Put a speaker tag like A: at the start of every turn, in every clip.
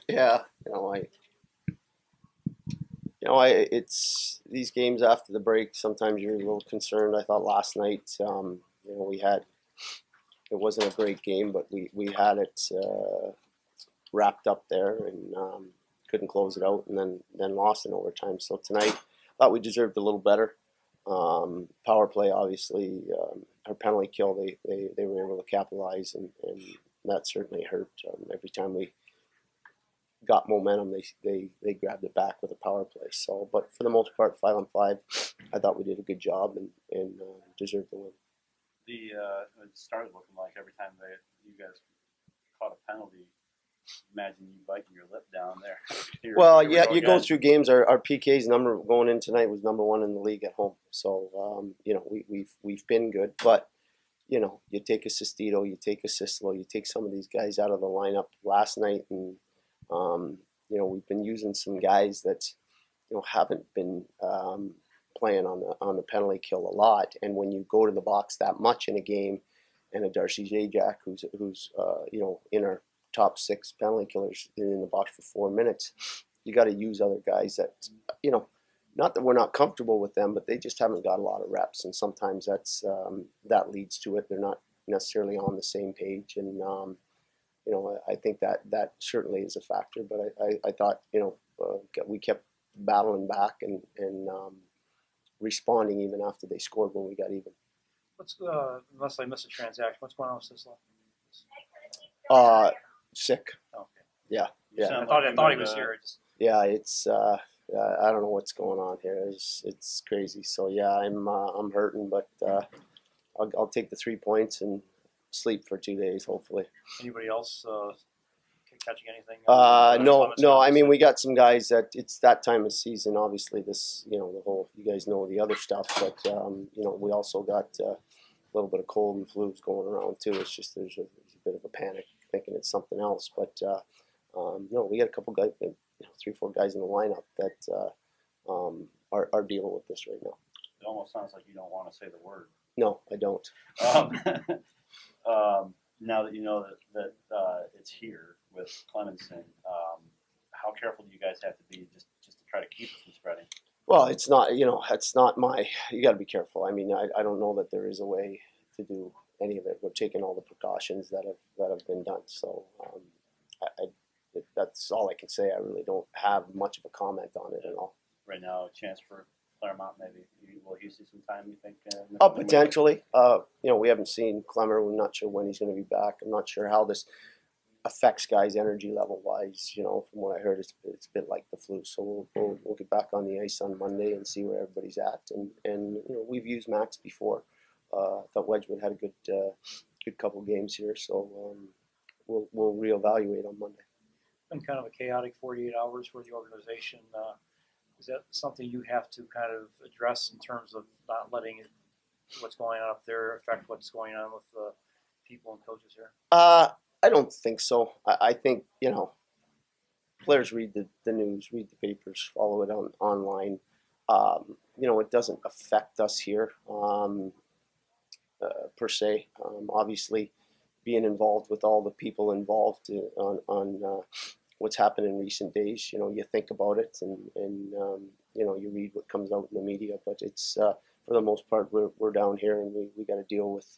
A: Yeah, it's these games after the break. Sometimes you're a little concerned. I thought last night, we had it wasn't a great game, but we had it wrapped up there and couldn't close it out, and then lost in overtime. So tonight, I thought we deserved a little better. Power play, obviously, our penalty kill, they were able to capitalize, and that certainly hurt. Every time we got momentum, they grabbed it back with a power play. So, but for the most part, 5-on-5, I thought we did a good job and deserved the win.
B: It started looking like every time you guys caught a penalty, imagine you biting your lip down there.
A: Well, yeah, you go through games. Our PK's number going in tonight was #1 in the league at home. So we've been good, but you take a Sestito, you take a Sislo, you take some of these guys out of the lineup last night, and we've been using some guys that haven't been playing on the penalty kill a lot. And when you go to the box that much in a game, and a Darcy Zajac who's in our top 6 penalty killers in the box for 4 minutes, you got to use other guys that not that we're not comfortable with them, but they just haven't got a lot of reps, and sometimes that leads to it. They're not necessarily on the same page, and I think that certainly is a factor. But I thought we kept battling back and responding even after they scored when we got even.
C: Unless I missed a transaction, what's going on with Sislo?
A: Sick.
C: Okay.
A: Yeah.
C: I thought he was here.
A: Yeah, it's I don't know what's going on here. It's crazy. So yeah, I'm hurting, but I'll take the 3 points and sleep for 2 days, hopefully.
C: Anybody else catching anything?
A: No. I mean, we got some guys that it's that time of season. Obviously, this the whole, you guys know the other stuff, but we also got a little bit of cold and flus going around too. It's just there's a bit of a panic thinking it's something else, but we got a couple guys, 3-4 guys in the lineup that are dealing with this right now.
B: It almost sounds like you don't want to say the word.
A: No, I don't.
B: Now that you know that it's here with Clemenson, how careful do you guys have to be just to try to keep it from spreading?
A: Well, it's not, it's not you got to be careful. I mean, I don't know that there is a way to do any of it. We're taking all the precautions that have been done. So that's all I can say. I really don't have much of a comment on it at all.
B: Right now, a chance for Claremont maybe. Will he see some time, you think?
A: Potentially. We haven't seen Clemmer. We're not sure when he's going to be back. I'm not sure how this affects guys energy level wise. From what I heard, it's a bit like the flu. So we'll get back on the ice on Monday and see where everybody's at. And we've used Max before. I thought Wedgwood had a good couple games here. So we'll reevaluate on Monday.
C: Been kind of a chaotic 48 hours for the organization. Is that something you have to kind of address in terms of not letting what's going on up there affect what's going on with the people and coaches here?
A: I don't think so. I think, players read the news, read the papers, follow it online. It doesn't affect us here per se. Obviously, being involved with all the people involved on what's happened in recent days, you think about it and you read what comes out in the media, but it's for the most part we're down here and we got to deal with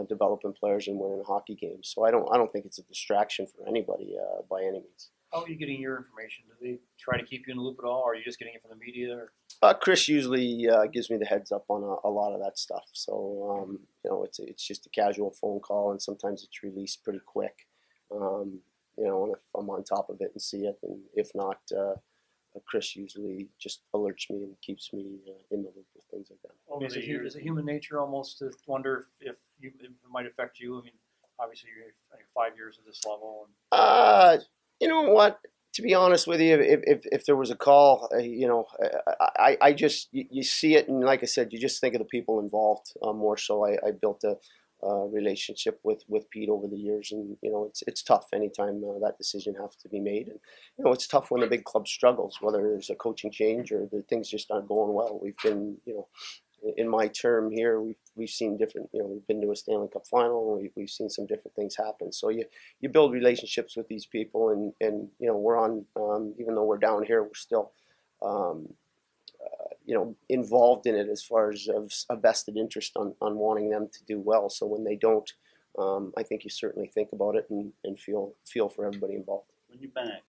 A: developing players and winning hockey games. So I don't think it's a distraction for anybody by any means.
C: How are you getting your information? Do they try to keep you in the loop at all, or are you just getting it from the media?
A: Or? Chris usually gives me the heads up on a lot of that stuff. So it's just a casual phone call, and sometimes it's released pretty quick. And if I'm on top of it and see it, and if not, Chris usually just alerts me and keeps me in the loop with things like that.
C: Well, is it human nature almost to wonder if it might affect you? I mean, obviously you're 5 years at this level.
A: You know what? To be honest with you, if there was a call, I just you see it, and like I said, you just think of the people involved more so. I built a relationship with Pete over the years, and it's tough anytime that decision has to be made, and it's tough when a big club struggles, whether there's a coaching change or the things just aren't going well. We've been in my term here, we've seen different. We've been to a Stanley Cup final. We've seen some different things happen. So you build relationships with these people, and we're on. Even though we're down here, we're still. Involved in it as far as a vested interest on wanting them to do well. So when they don't, I think you certainly think about it and feel for everybody involved.
B: When you've been at